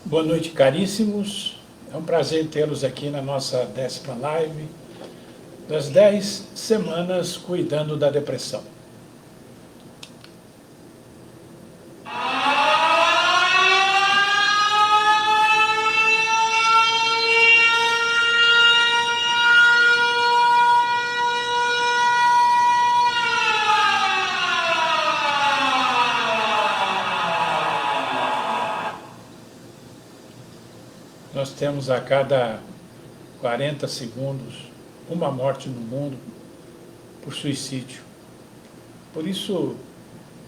Boa noite, caríssimos. É um prazer tê-los aqui na nossa 10ª live das 10 semanas cuidando da depressão. Nós temos a cada 40 segundos uma morte no mundo por suicídio. Por isso,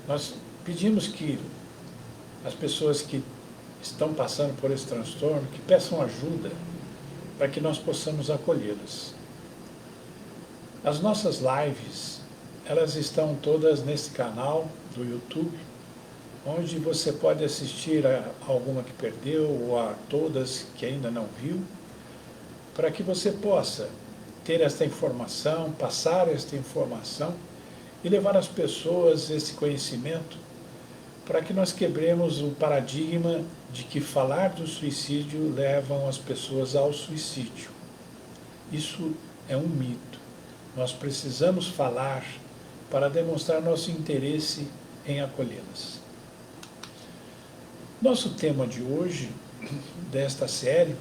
nós pedimos que as pessoas que estão passando por esse transtorno, que peçam ajuda para que nós possamos acolhê-las. As nossas lives, elas estão todas nesse canal do YouTube, onde você pode assistir a alguma que perdeu ou a todas que ainda não viu, para que você possa ter esta informação, passar esta informação e levar às pessoas esse conhecimento para que nós quebremos o paradigma de que falar do suicídio levam as pessoas ao suicídio. Isso é um mito. Nós precisamos falar para demonstrar nosso interesse em acolhê-las. Nosso tema de hoje, desta série,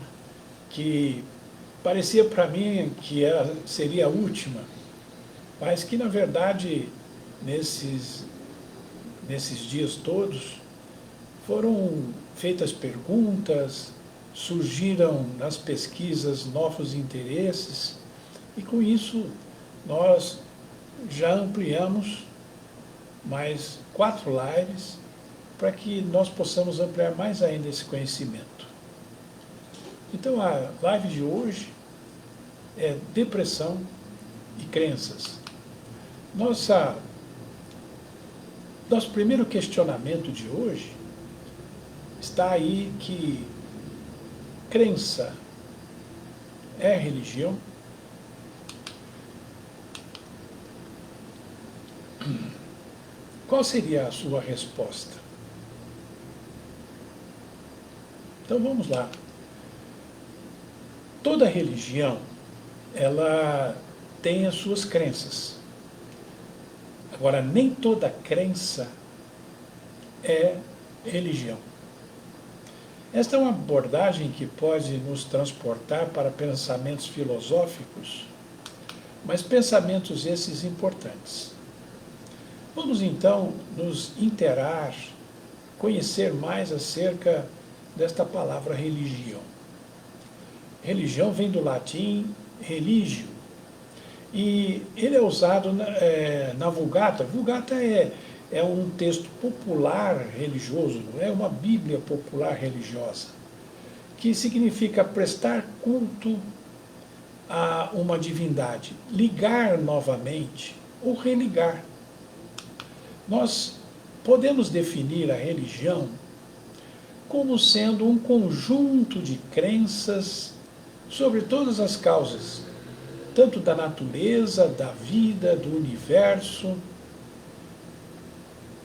que parecia para mim que seria a última, mas que na verdade nesses dias todos foram feitas perguntas, surgiram nas pesquisas novos interesses e com isso nós já ampliamos mais 4 lives para que nós possamos ampliar mais ainda esse conhecimento. Então a live de hoje é depressão e crenças. Nosso primeiro questionamento de hoje está aí que crença é religião? Qual seria a sua resposta? Então vamos lá. Toda religião, ela tem as suas crenças. Agora, nem toda crença é religião. Esta é uma abordagem que pode nos transportar para pensamentos filosóficos, mas pensamentos esses importantes. Vamos então nos inteirar, conhecer mais acerca desta palavra religião. Religião vem do latim religio, e ele é usado na Vulgata. Vulgata é um texto popular religioso, é uma Bíblia popular religiosa, que significa prestar culto a uma divindade, ligar novamente ou religar. Nós podemos definir a religião como sendo um conjunto de crenças sobre todas as causas, tanto da natureza, da vida, do universo,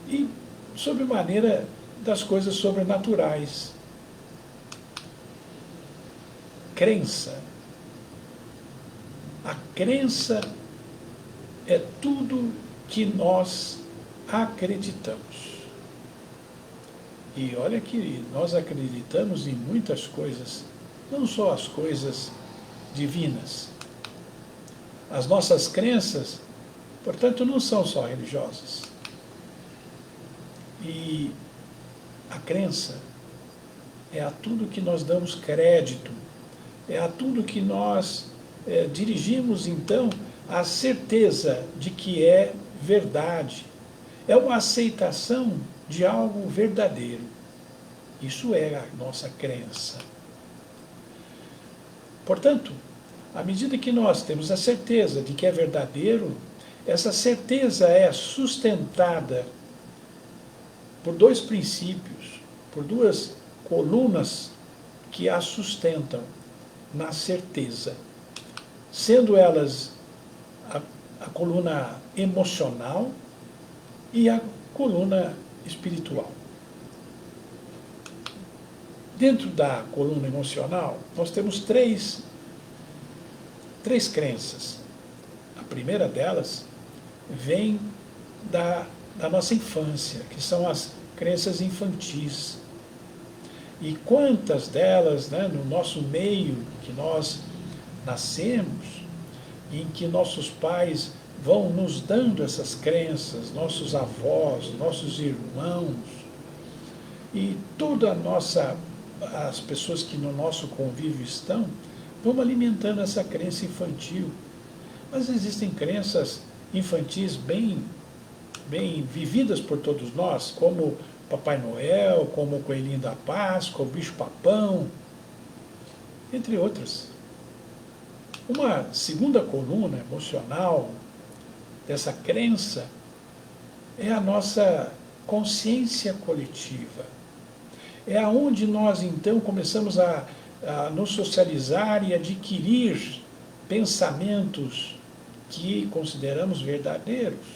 e sobre maneira das coisas sobrenaturais. Crença. A crença é tudo que nós acreditamos. E olha que nós acreditamos em muitas coisas, não só as coisas divinas. As nossas crenças, portanto, não são só religiosas. E a crença é a tudo que nós damos crédito, é a tudo que nós dirigimos, então, a certeza de que é verdade. É uma aceitação de algo verdadeiro. Isso é a nossa crença. Portanto, à medida que nós temos a certeza de que é verdadeiro, essa certeza é sustentada por 2 princípios, por 2 colunas que a sustentam na certeza, sendo elas a coluna emocional e a coluna espiritual. Dentro da coluna emocional, nós temos três crenças. A primeira delas vem da nossa infância, que são as crenças infantis. E quantas delas, né, no nosso meio que nós nascemos, em que nossos pais vão nos dando essas crenças, nossos avós, nossos irmãos, e toda a nossa, as pessoas que no nosso convívio estão, vão alimentando essa crença infantil. Mas existem crenças infantis bem vividas por todos nós, como Papai Noel, como o Coelhinho da Páscoa, o Bicho-Papão, entre outras. Uma segunda coluna emocional dessa crença é a nossa consciência coletiva. É aonde nós, então, começamos a nos socializar e adquirir pensamentos que consideramos verdadeiros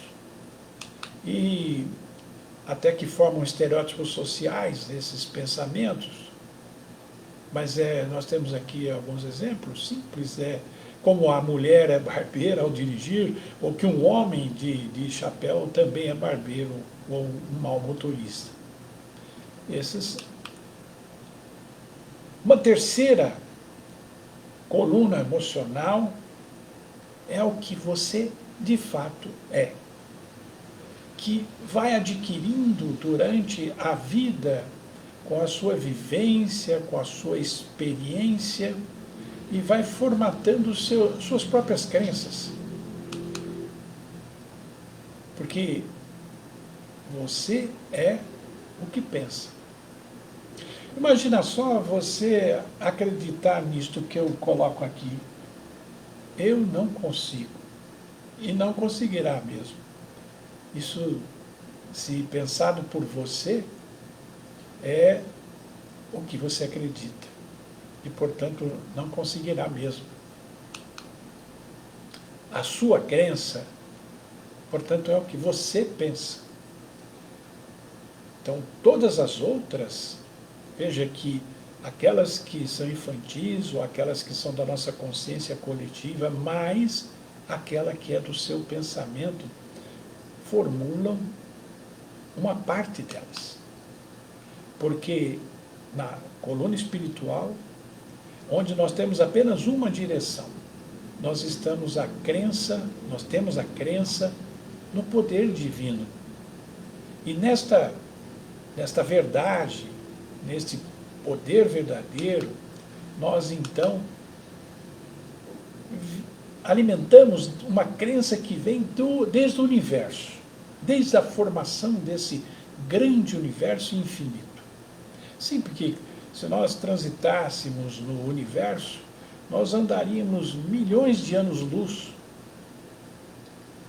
e até que formam estereótipos sociais desses pensamentos. Mas nós temos aqui alguns exemplos simples, como a mulher é barbeira ao dirigir, ou que um homem de chapéu também é barbeiro, ou um mau motorista. Uma terceira coluna emocional é o que você de fato é, que vai adquirindo durante a vida, com a sua vivência, com a sua experiência, e vai formatando suas próprias crenças. Porque você é o que pensa. Imagina só você acreditar nisto que eu coloco aqui. Eu não consigo. E não conseguirá mesmo. Isso, se pensado por você, é o que você acredita. E, portanto, não conseguirá mesmo. A sua crença, portanto, é o que você pensa. Então, todas as outras, veja que aquelas que são infantis ou aquelas que são da nossa consciência coletiva, mais aquela que é do seu pensamento, formulam uma parte delas. Porque na coluna espiritual, onde nós temos apenas uma direção, nós temos a crença no poder divino. E nesta verdade, neste poder verdadeiro, nós então alimentamos uma crença que vem desde o universo, desde a formação desse grande universo infinito. Sim, porque se nós transitássemos no universo, nós andaríamos milhões de anos-luz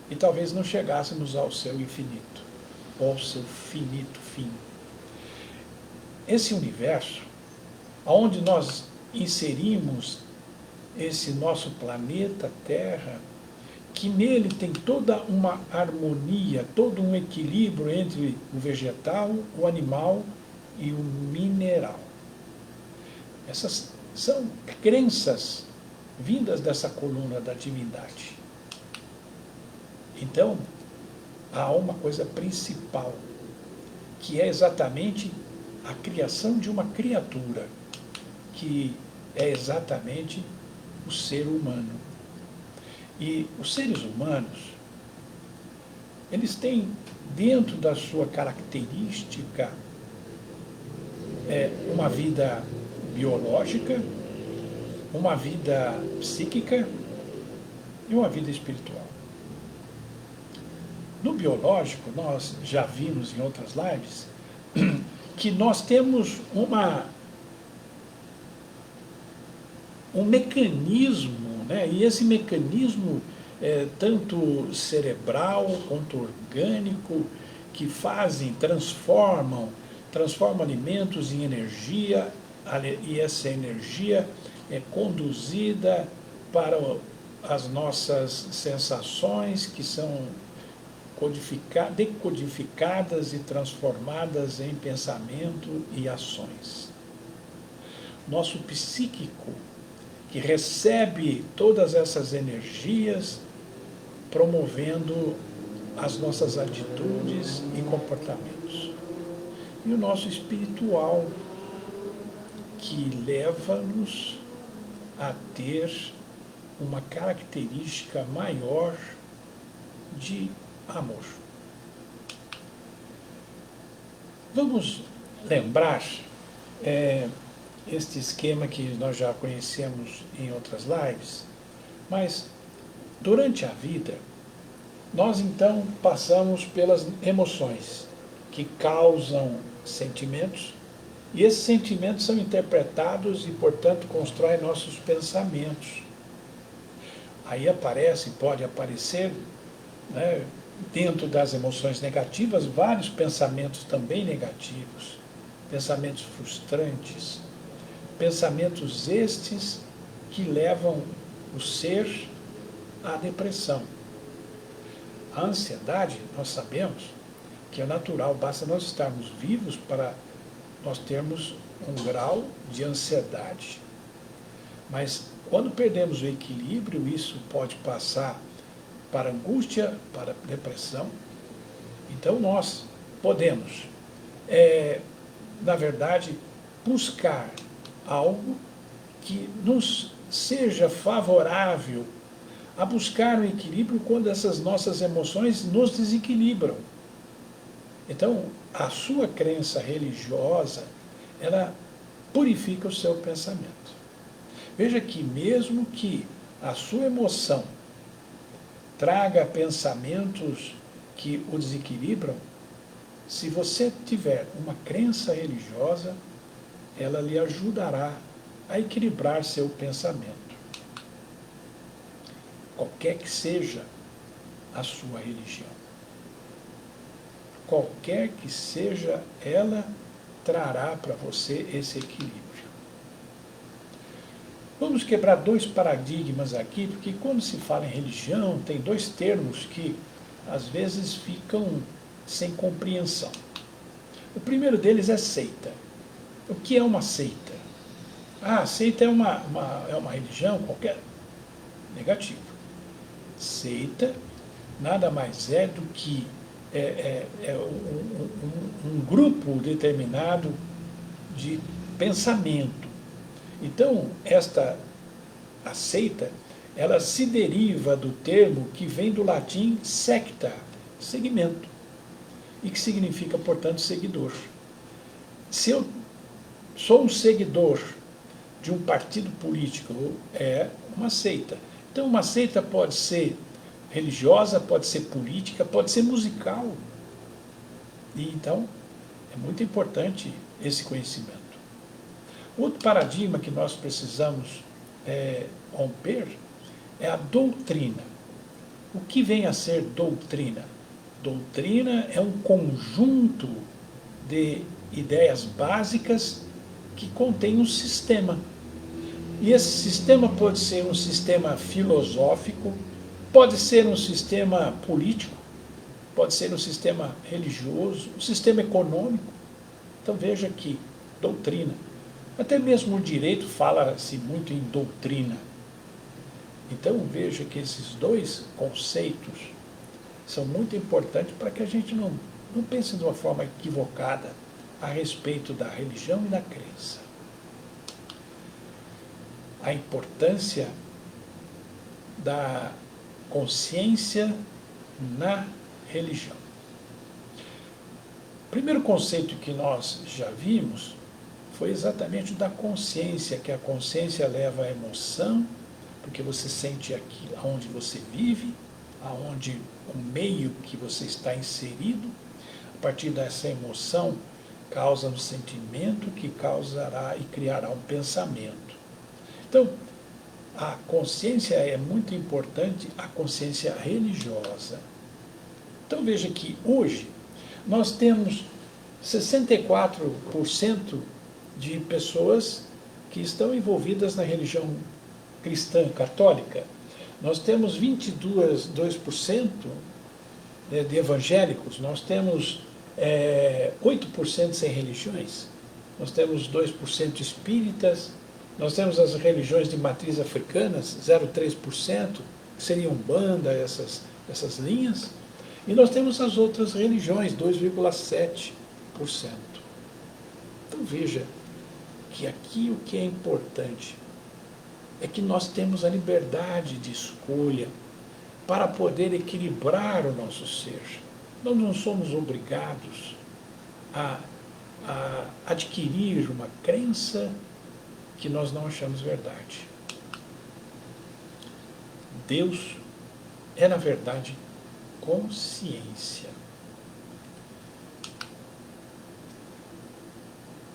e talvez não chegássemos ao seu infinito, ou ao seu finito fim. Esse universo, onde nós inserimos esse nosso planeta Terra, que nele tem toda uma harmonia, todo um equilíbrio entre o vegetal, o animal e o mineral. Essas são crenças vindas dessa coluna da divindade. Então, há uma coisa principal, que é exatamente a criação de uma criatura, que é exatamente o ser humano. E os seres humanos, eles têm dentro da sua característica uma vida biológica, uma vida psíquica e uma vida espiritual. No biológico, nós já vimos em outras lives que nós temos um mecanismo, né? E esse mecanismo tanto cerebral quanto orgânico, que transformam alimentos em energia, e essa energia é conduzida para as nossas sensações, que são decodificadas e transformadas em pensamento e ações. nosso psíquico, que recebe todas essas energias, promovendo as nossas atitudes e comportamentos. E o nosso espiritual, que leva-nos a ter uma característica maior de amor. Vamos lembrar este esquema que nós já conhecemos em outras lives, mas durante a vida, nós então passamos pelas emoções que causam sentimentos, e esses sentimentos são interpretados e, portanto, constroem nossos pensamentos. Aí pode aparecer, né, dentro das emoções negativas, vários pensamentos também negativos, pensamentos frustrantes, pensamentos estes que levam o ser à depressão. A ansiedade, nós sabemos que é natural, basta nós estarmos vivos para nós termos um grau de ansiedade. Mas quando perdemos o equilíbrio, isso pode passar para angústia, para depressão. Então nós podemos, na verdade, buscar algo que nos seja favorável a buscar um equilíbrio quando essas nossas emoções nos desequilibram. Então, a sua crença religiosa, ela purifica o seu pensamento. Veja que mesmo que a sua emoção traga pensamentos que o desequilibram, se você tiver uma crença religiosa, ela lhe ajudará a equilibrar seu pensamento. Qualquer que seja a sua religião. Qualquer que seja, ela trará para você esse equilíbrio. Vamos quebrar dois paradigmas aqui, porque quando se fala em religião, tem dois termos que às vezes ficam sem compreensão. O primeiro deles é seita. O que é uma seita? Ah, seita é uma religião qualquer? Negativo. Seita nada mais é do que um grupo determinado de pensamento. Então, a seita, ela se deriva do termo que vem do latim secta, segmento, e que significa, portanto, seguidor. Se eu sou um seguidor de um partido político, é uma seita. Então, uma seita pode ser religiosa, pode ser política, pode ser musical. E então, é muito importante esse conhecimento. Outro paradigma que nós precisamos romper é a doutrina. O que vem a ser doutrina? Doutrina é um conjunto de ideias básicas que contém um sistema. E esse sistema pode ser um sistema filosófico, pode ser um sistema político, pode ser um sistema religioso, um sistema econômico. Então veja que doutrina. Até mesmo o direito fala-se muito em doutrina. Então veja que esses dois conceitos são muito importantes para que a gente não pense de uma forma equivocada a respeito da religião e da crença. A importância da consciência na religião. O primeiro conceito que nós já vimos foi exatamente o da consciência, que a consciência leva à emoção, porque você sente aquilo onde você vive, aonde o meio que você está inserido, a partir dessa emoção causa um sentimento que causará e criará um pensamento. Então, a consciência é muito importante, a consciência religiosa. Então veja que hoje nós temos 64% de pessoas que estão envolvidas na religião cristã católica. Nós temos 2% de evangélicos, nós temos 8% sem religiões. nós temos 2% espíritas, nós temos as religiões de matriz africanas, 0,3%, que seriam Umbanda, essas linhas, e nós temos as outras religiões, 2,7%. Então veja que aqui o que é importante é que nós temos a liberdade de escolha para poder equilibrar o nosso ser. Nós não somos obrigados a adquirir uma crença que nós não achamos verdade. Deus é, na verdade, consciência.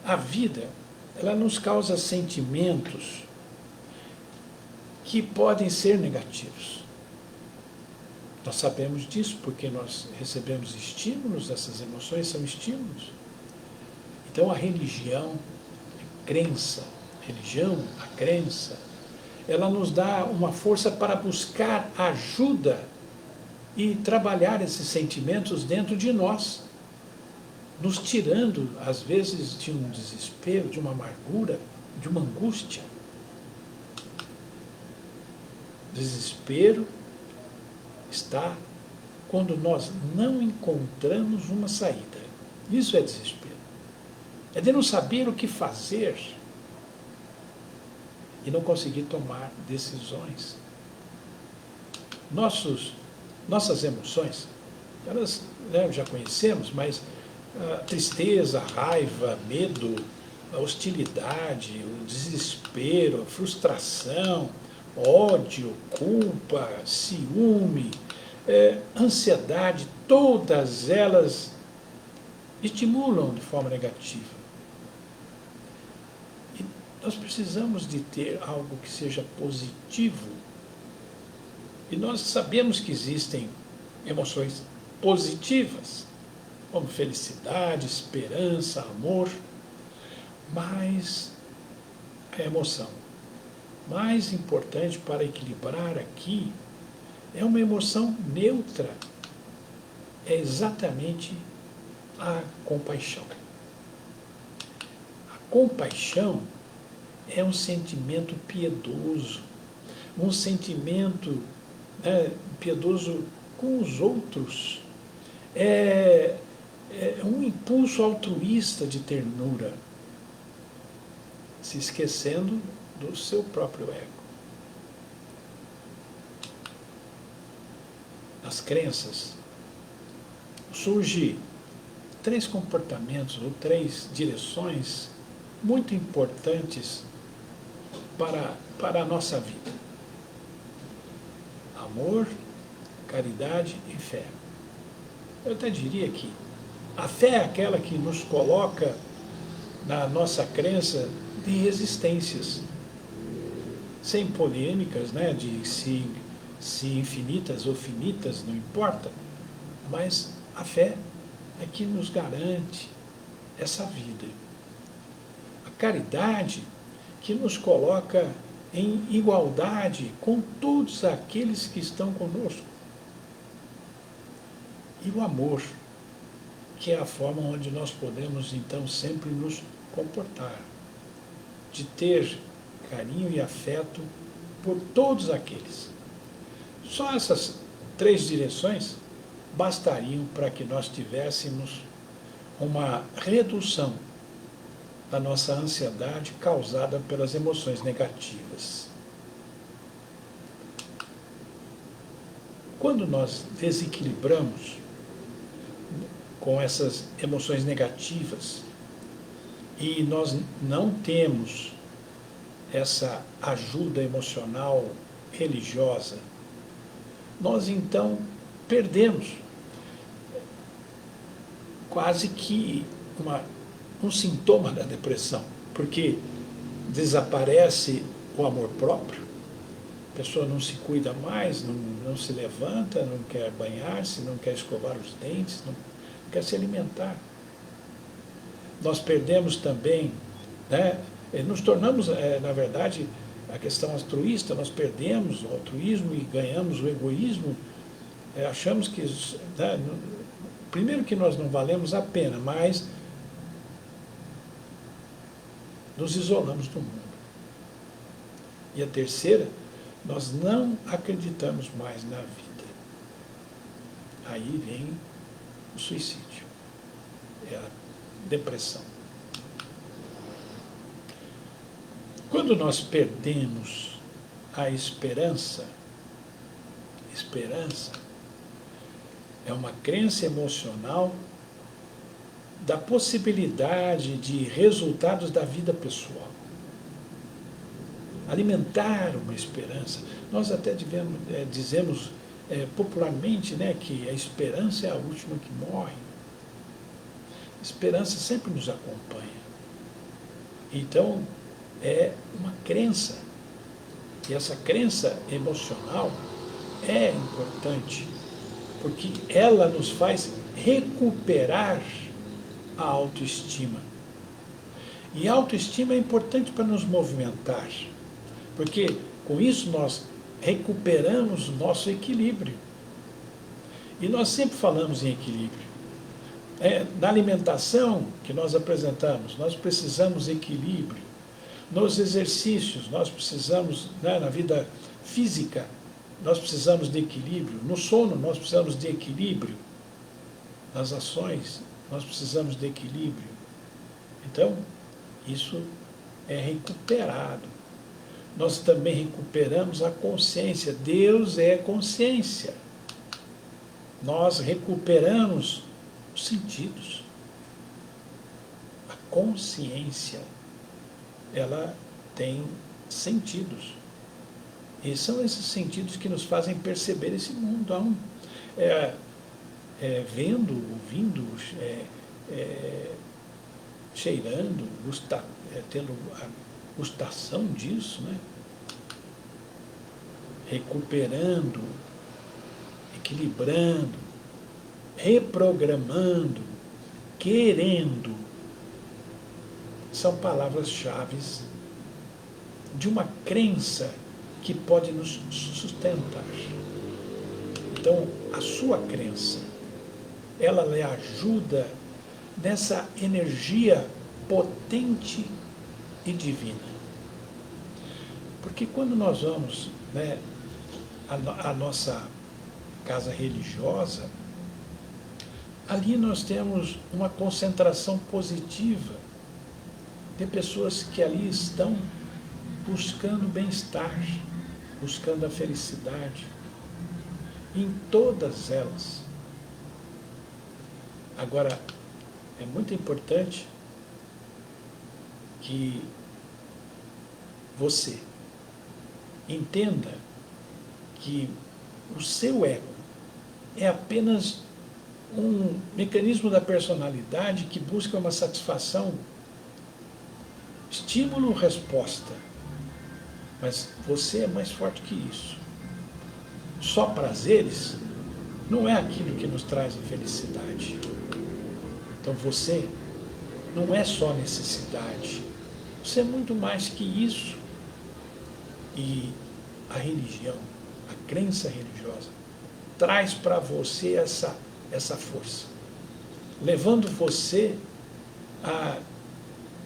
A vida, ela nos causa sentimentos que podem ser negativos. Nós sabemos disso porque nós recebemos estímulos, essas emoções são estímulos. Então a religião, a crença, ela nos dá uma força para buscar ajuda e trabalhar esses sentimentos dentro de nós, nos tirando, às vezes, de um desespero, de uma amargura, de uma angústia. Desespero está quando nós não encontramos uma saída. Isso é desespero. É de não saber o que fazer e não conseguir tomar decisões. Nossas emoções, elas já conhecemos, mas tristeza, raiva, medo, a hostilidade, o desespero, a frustração, ódio, culpa, ciúme, ansiedade, todas elas estimulam de forma negativa. E nós precisamos de ter algo que seja positivo. E nós sabemos que existem emoções positivas, como felicidade, esperança, amor, mas a emoção mais importante para equilibrar aqui é uma emoção neutra. É exatamente a compaixão. A compaixão é um sentimento piedoso, um sentimento piedoso com os outros. É um impulso altruísta de ternura, se esquecendo do seu próprio ego. Nas crenças, surgem 3 comportamentos ou 3 direções muito importantes para a nossa vida: amor, caridade e fé. Eu até diria que a fé é aquela que nos coloca na nossa crença de resistências, sem polêmicas, de se infinitas ou finitas, não importa, mas a fé é que nos garante essa vida. A caridade que nos coloca em igualdade com todos aqueles que estão conosco. E o amor, que é a forma onde nós podemos, então, sempre nos comportar, de ter carinho e afeto por todos aqueles. Só essas 3 direções bastariam para que nós tivéssemos uma redução da nossa ansiedade causada pelas emoções negativas. Quando nós desequilibramos com essas emoções negativas e nós não temos essa ajuda emocional religiosa, nós então perdemos quase que um sintoma da depressão, porque desaparece o amor próprio, a pessoa não se cuida mais, não se levanta, não quer banhar-se, não quer escovar os dentes, não quer se alimentar. Nós perdemos também, nos tornamos, na verdade, a questão altruísta, nós perdemos o altruísmo e ganhamos o egoísmo. Achamos que, primeiro que nós não valemos a pena, mas nos isolamos do mundo. E a terceira, nós não acreditamos mais na vida. Aí vem o suicídio, é a depressão. Quando nós perdemos a esperança é uma crença emocional da possibilidade de resultados da vida pessoal. Alimentar uma esperança. Nós até dizemos popularmente, né, que a esperança é a última que morre. A esperança sempre nos acompanha. Então, é uma crença. E essa crença emocional é importante, porque ela nos faz recuperar a autoestima. E a autoestima é importante para nos movimentar, porque com isso nós recuperamos o nosso equilíbrio. E nós sempre falamos em equilíbrio. Na alimentação que nós apresentamos, nós precisamos de equilíbrio. Nos exercícios, nós precisamos, na vida física, nós precisamos de equilíbrio. No sono, nós precisamos de equilíbrio. Nas ações, nós precisamos de equilíbrio. Então, isso é recuperado. Nós também recuperamos a consciência. Deus é consciência. Nós recuperamos os sentidos. A consciência, ela tem sentidos. E são esses sentidos que nos fazem perceber esse mundo. Vendo, ouvindo, cheirando, tendo a gustação disso, né? Recuperando, equilibrando, reprogramando, querendo. São palavras-chave de uma crença que pode nos sustentar. Então, a sua crença, ela lhe ajuda nessa energia potente e divina. Porque quando nós vamos, né, à nossa casa religiosa, ali nós temos uma concentração positiva de pessoas que ali estão buscando bem-estar, buscando a felicidade, em todas elas. Agora, é muito importante que você entenda que o seu ego é apenas um mecanismo da personalidade que busca uma satisfação, estímulo-resposta. Mas você é mais forte que isso. Só prazeres não é aquilo que nos traz a felicidade. Então você não é só necessidade. Você é muito mais que isso. E a religião, a crença religiosa, traz para você essa força, levando você a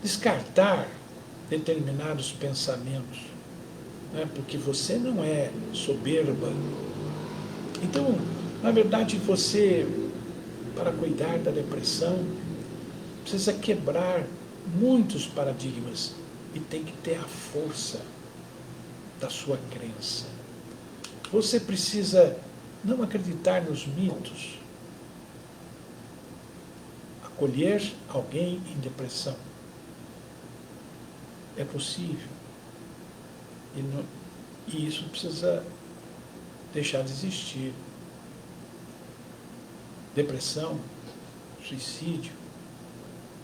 descartar determinados pensamentos, né? Porque você não é soberba. Então, na verdade, você, para cuidar da depressão, precisa quebrar muitos paradigmas e tem que ter a força da sua crença. Você precisa não acreditar nos mitos. Acolher alguém em depressão é possível. E isso precisa deixar de existir. Depressão, suicídio,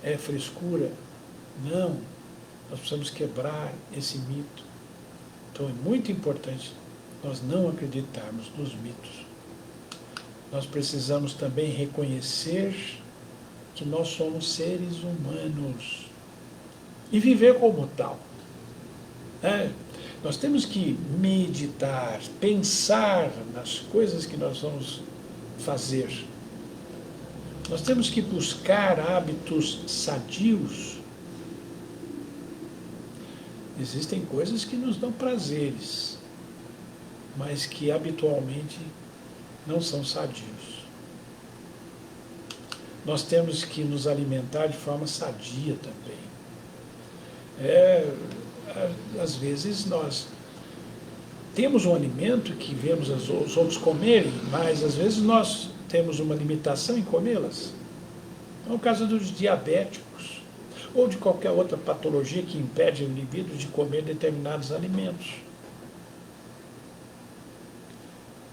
é frescura? Não. Nós precisamos quebrar esse mito. Então é muito importante nós não acreditarmos nos mitos. Nós precisamos também reconhecer que nós somos seres humanos e viver como tal. Nós temos que meditar, pensar nas coisas que nós vamos fazer. Nós temos que buscar hábitos sadios Existem coisas que nos dão prazeres, mas que habitualmente não são sadios. Nós temos que nos alimentar de forma sadia também. Às vezes nós temos um alimento que vemos os outros comerem, mas às vezes nós temos uma limitação em comê-las. É o caso dos diabéticos, ou de qualquer outra patologia que impede o indivíduo de comer determinados alimentos.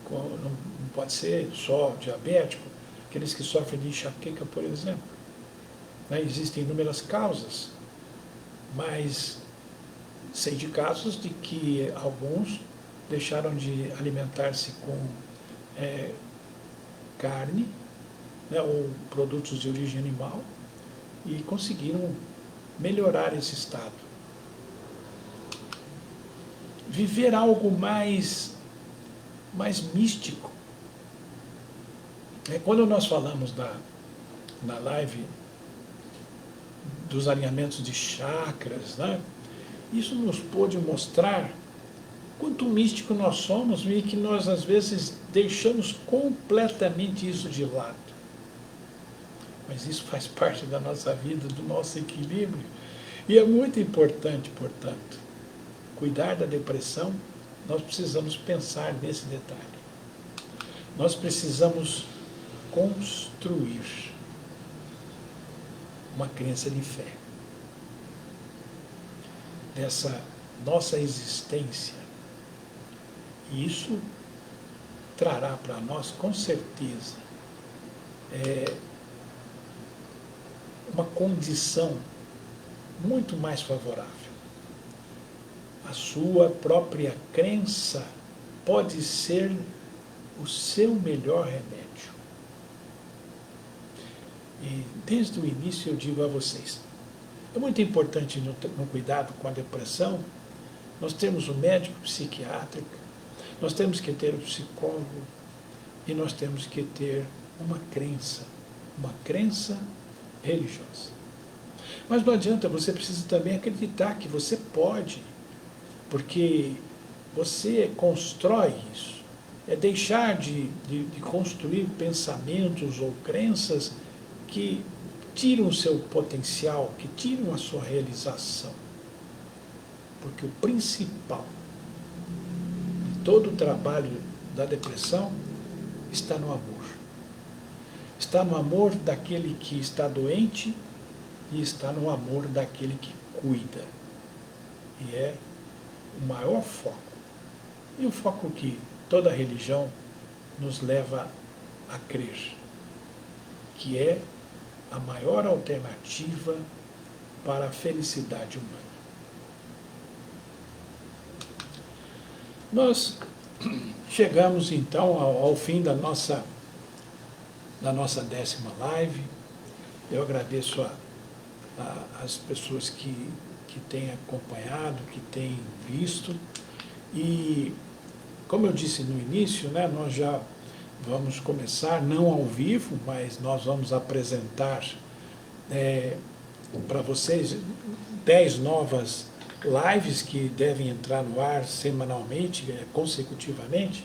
Não pode ser só diabético, aqueles que sofrem de enxaqueca, por exemplo. Existem inúmeras causas, mas sei de casos de que alguns deixaram de alimentar-se com carne, ou produtos de origem animal, e conseguiram melhorar esse estado. Viver algo mais místico. Quando nós falamos na live dos alinhamentos de chakras, isso nos pôde mostrar quanto místico nós somos e que nós, às vezes, deixamos completamente isso de lado. Mas isso faz parte da nossa vida, do nosso equilíbrio. E é muito importante, portanto, cuidar da depressão, nós precisamos pensar nesse detalhe. Nós precisamos construir uma crença de fé. Dessa nossa existência. E isso trará para nós, com certeza, uma condição muito mais favorável. A sua própria crença pode ser o seu melhor remédio. E desde o início eu digo a vocês, é muito importante no cuidado com a depressão, nós temos o médico psiquiátrico, nós temos que ter o psicólogo e nós temos que ter uma crença religiosa. Mas não adianta, você precisa também acreditar que você pode, porque você constrói isso. É deixar de construir pensamentos ou crenças que tiram o seu potencial, que tiram a sua realização. Porque o principal de todo o trabalho da depressão está no amor. Está no amor daquele que está doente e está no amor daquele que cuida. E é o maior foco. E o foco que toda religião nos leva a crer, que é a maior alternativa para a felicidade humana. Nós chegamos então ao fim da nossa 10ª live. Eu agradeço as pessoas que têm acompanhado, que têm visto. E, como eu disse no início, nós já vamos começar, não ao vivo, mas nós vamos apresentar para vocês 10 novas lives que devem entrar no ar semanalmente, consecutivamente.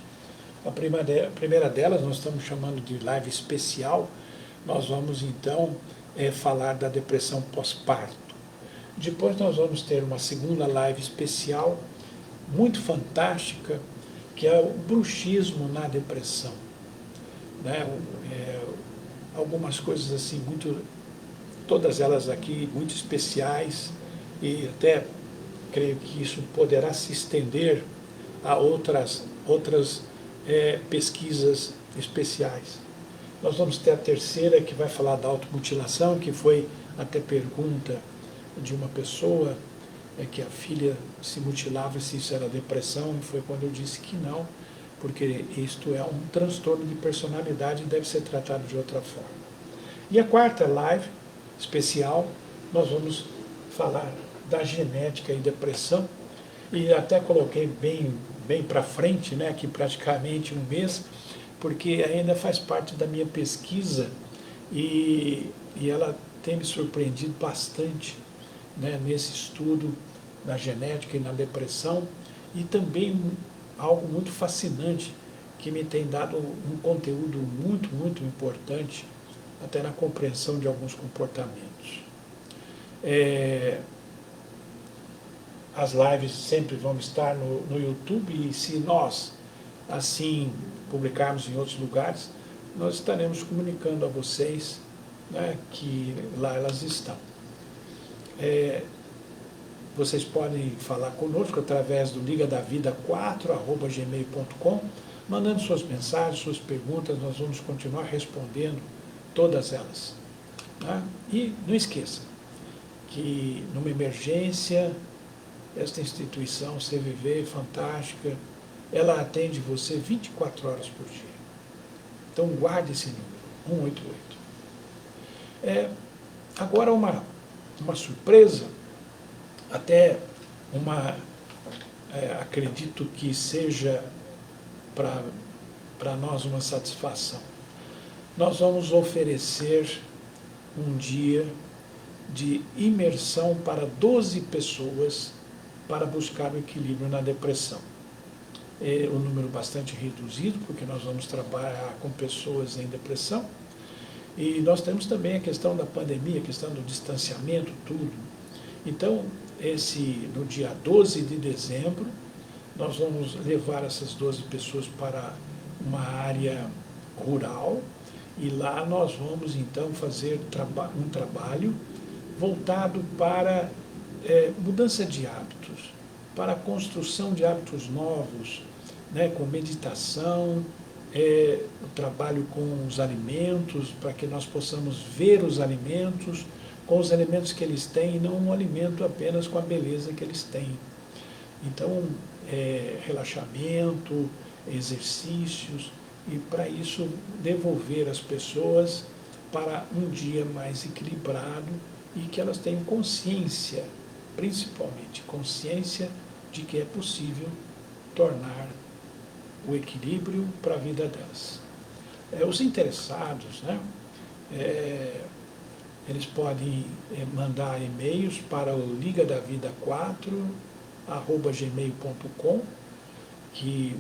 A primeira delas nós estamos chamando de live especial. Nós vamos então falar da depressão pós-parto. Depois nós vamos ter uma segunda live especial, muito fantástica, que é o bruxismo na depressão. Algumas coisas assim, todas elas aqui muito especiais, e até creio que isso poderá se estender a outras pesquisas especiais. Nós vamos ter a terceira, que vai falar da automutilação, que foi até pergunta de uma pessoa, que a filha se mutilava, se isso era depressão, e foi quando eu disse que não, porque isto é um transtorno de personalidade e deve ser tratado de outra forma. E a quarta live especial, nós vamos falar da genética e depressão, e até coloquei bem para frente, aqui praticamente um mês, porque ainda faz parte da minha pesquisa e ela tem me surpreendido bastante, nesse estudo na genética e na depressão, e também algo muito fascinante que me tem dado um conteúdo muito importante, até na compreensão de alguns comportamentos. As lives sempre vão estar no YouTube, e se nós, assim, publicarmos em outros lugares, nós estaremos comunicando a vocês, né, que lá elas estão. Vocês podem falar conosco através do ligadavida4@gmail.com, mandando suas mensagens, suas perguntas, nós vamos continuar respondendo todas elas. Né? E não esqueça que numa emergência, esta instituição CVV fantástica, ela atende você 24 horas por dia. Então guarde esse número, 188. Agora uma surpresa, até acredito que seja para nós uma satisfação. Nós vamos oferecer um dia de imersão para 12 pessoas para buscar o equilíbrio na depressão. É um número bastante reduzido, porque nós vamos trabalhar com pessoas em depressão, e nós temos também a questão da pandemia, a questão do distanciamento, tudo. Então, no dia 12 de dezembro, nós vamos levar essas 12 pessoas para uma área rural, e lá nós vamos então fazer um trabalho voltado para mudança de hábitos, para a construção de hábitos novos, né, com meditação, o trabalho com os alimentos, para que nós possamos ver os alimentos com os elementos que eles têm, e não um alimento apenas com a beleza que eles têm. Então, relaxamento, exercícios, e para isso devolver as pessoas para um dia mais equilibrado, e que elas tenham consciência, principalmente consciência de que é possível tornar o equilíbrio para a vida delas. Os interessados, né, eles podem mandar e-mails para o ligadavida4@gmail.com, que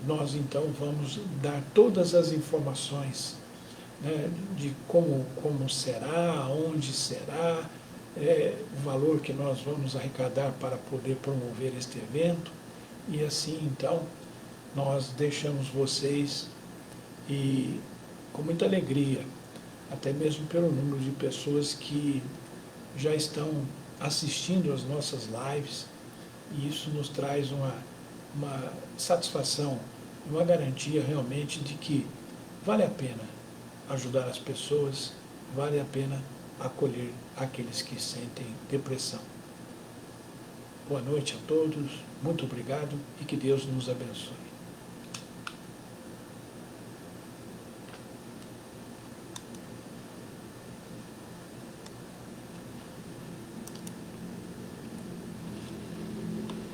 nós então vamos dar todas as informações, né, de como será, onde será, o valor que nós vamos arrecadar para poder promover este evento, e assim então nós deixamos vocês, e com muita alegria, até mesmo pelo número de pessoas que já estão assistindo às nossas lives, e isso nos traz uma satisfação, uma garantia realmente de que vale a pena ajudar as pessoas, vale a pena acolher aqueles que sentem depressão. Boa noite a todos, muito obrigado, e que Deus nos abençoe.